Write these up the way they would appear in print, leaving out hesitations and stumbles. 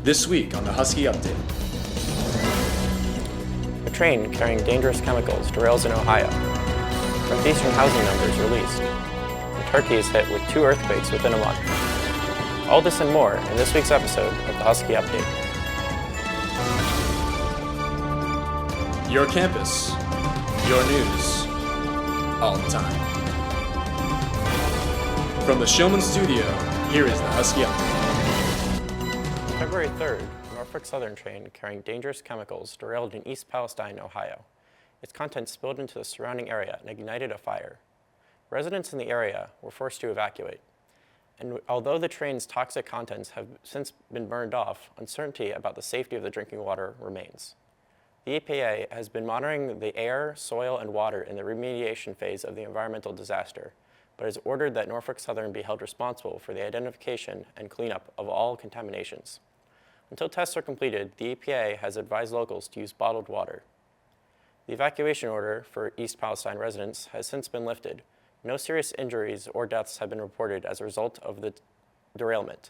This week on the Husky Update. A train carrying dangerous chemicals derails in Ohio. Northeastern housing numbers released. And Turkey is hit with 2 earthquakes within a month. All this and more in this week's episode of the Husky Update. Your campus, your news, all the time. From the Shillman studio, here is the Husky Update. February 3rd, a Norfolk Southern train carrying dangerous chemicals derailed in East Palestine, Ohio. Its contents spilled into the surrounding area and ignited a fire. Residents in the area were forced to evacuate. And although the train's toxic contents have since been burned off, uncertainty about the safety of the drinking water remains. The EPA has been monitoring the air, soil, and water in the remediation phase of the environmental disaster, but has ordered that Norfolk Southern be held responsible for the identification and cleanup of all contaminations. Until tests are completed, the EPA has advised locals to use bottled water. The evacuation order for East Palestine residents has since been lifted. No serious injuries or deaths have been reported as a result of the derailment,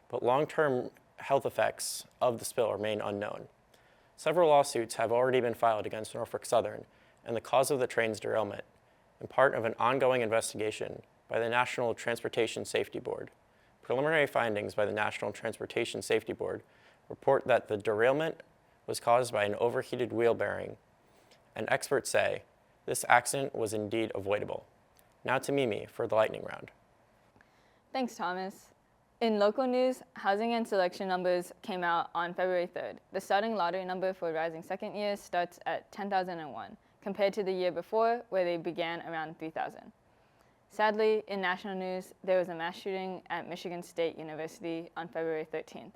but long-term health effects of the spill remain unknown. Several lawsuits have already been filed against Norfolk Southern and the cause of the train's derailment, and part of an ongoing investigation by the National Transportation Safety Board. Preliminary findings by the National Transportation Safety Board report that the derailment was caused by an overheated wheel bearing, and experts say this accident was indeed avoidable. Now to Mimi for the lightning round. Thanks, Thomas. In local news, housing and selection numbers came out on February 3rd. The starting lottery number for rising second year starts at 10,001, compared to the year before, where they began around 3,000. Sadly, in national news, there was a mass shooting at Michigan State University on February 13th.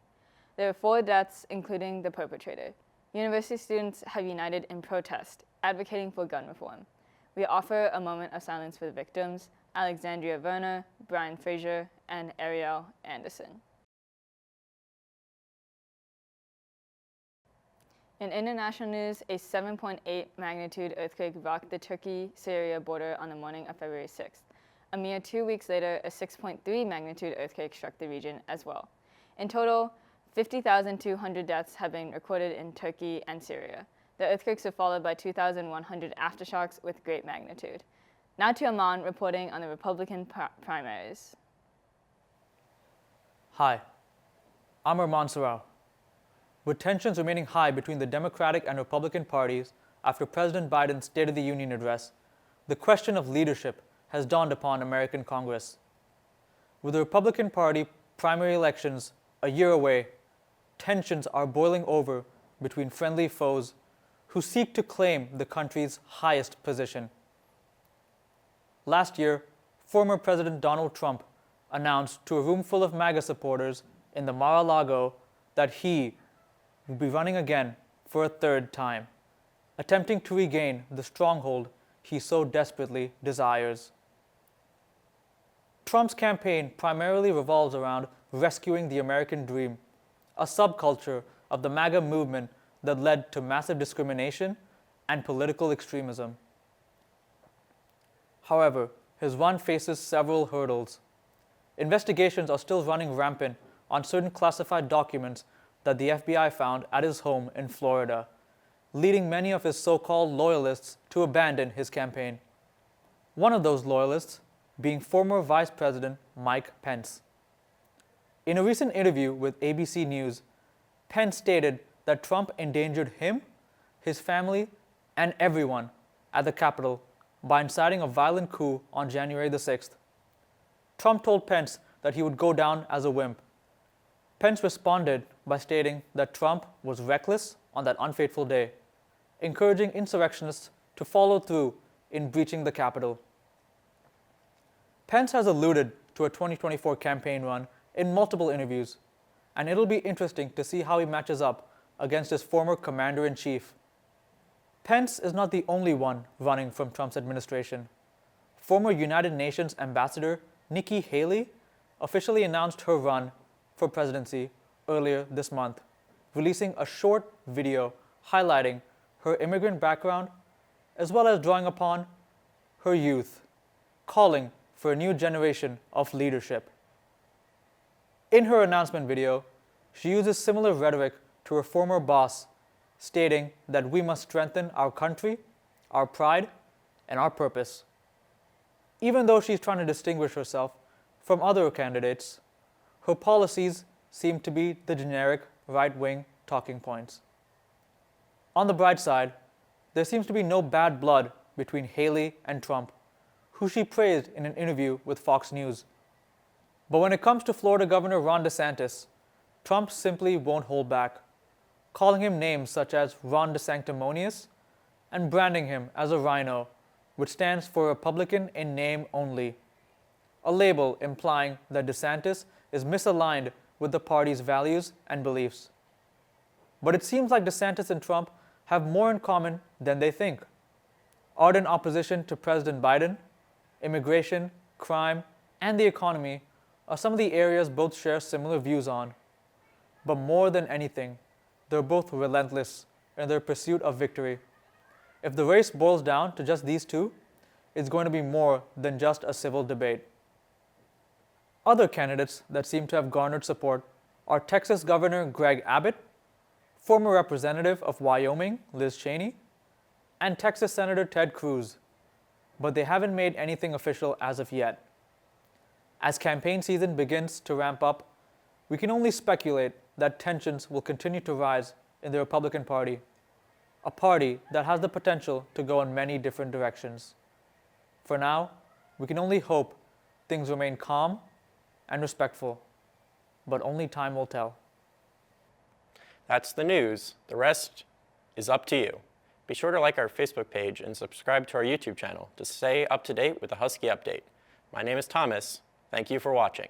There were 4 deaths, including the perpetrator. University students have united in protest, advocating for gun reform. We offer a moment of silence for the victims, Alexandria Verner, Brian Fraser, and Ariel Anderson. In international news, a 7.8 magnitude earthquake rocked the Turkey-Syria border on the morning of February 6th. A mere 2 weeks later, a 6.3 magnitude earthquake struck the region as well. In total, 50,200 deaths have been recorded in Turkey and Syria. The earthquakes were followed by 2,100 aftershocks with great magnitude. Now to Armaan reporting on the Republican primaries. Hi, I'm Armaan. With tensions remaining high between the Democratic and Republican parties after President Biden's State of the Union address, the question of leadership has dawned upon American Congress. With the Republican Party primary elections a year away, tensions are boiling over between friendly foes who seek to claim the country's highest position. Last year, former President Donald Trump announced to a room full of MAGA supporters in the Mar-a-Lago that he would be running again for a 3rd time, attempting to regain the stronghold he so desperately desires. Trump's campaign primarily revolves around rescuing the American dream, a subculture of the MAGA movement that led to massive discrimination and political extremism. However, his run faces several hurdles. Investigations are still running rampant on certain classified documents that the FBI found at his home in Florida, leading many of his so-called loyalists to abandon his campaign. One of those loyalists being former Vice President Mike Pence. In a recent interview with ABC News, Pence stated that Trump endangered him, his family, and everyone at the Capitol by inciting a violent coup on January the 6th. Trump told Pence that he would go down as a wimp. Pence responded by stating that Trump was reckless on that unfateful day, encouraging insurrectionists to follow through in breaching the Capitol. Pence has alluded to a 2024 campaign run in multiple interviews, and it'll be interesting to see how he matches up against his former commander-in-chief. Pence is not the only one running from Trump's administration. Former United Nations Ambassador Nikki Haley officially announced her run for presidency earlier this month, releasing a short video highlighting her immigrant background as well as drawing upon her youth, calling for a new generation of leadership. In her announcement video, she uses similar rhetoric to her former boss, stating that we must strengthen our country, our pride, and our purpose. Even though she's trying to distinguish herself from other candidates, her policies seem to be the generic right-wing talking points. On the bright side, there seems to be no bad blood between Haley and Trump, who she praised in an interview with Fox News. But when it comes to Florida Governor Ron DeSantis, Trump simply won't hold back, calling him names such as Ron DeSanctimonious and branding him as a rhino, which stands for Republican in name only, a label implying that DeSantis is misaligned with the party's values and beliefs. But it seems like DeSantis and Trump have more in common than they think. Ardent opposition to President Biden, immigration, crime, and the economy are some of the areas both share similar views on. But more than anything, they're both relentless in their pursuit of victory. If the race boils down to just these two, it's going to be more than just a civil debate. Other candidates that seem to have garnered support are Texas Governor Greg Abbott, former Representative of Wyoming Liz Cheney, and Texas Senator Ted Cruz, but they haven't made anything official as of yet. As campaign season begins to ramp up, we can only speculate that tensions will continue to rise in the Republican Party, a party that has the potential to go in many different directions. For now, we can only hope things remain calm and respectful, but only time will tell. That's the news. The rest is up to you. Be sure to like our Facebook page and subscribe to our YouTube channel to stay up to date with the Husky Update. My name is Thomas. Thank you for watching.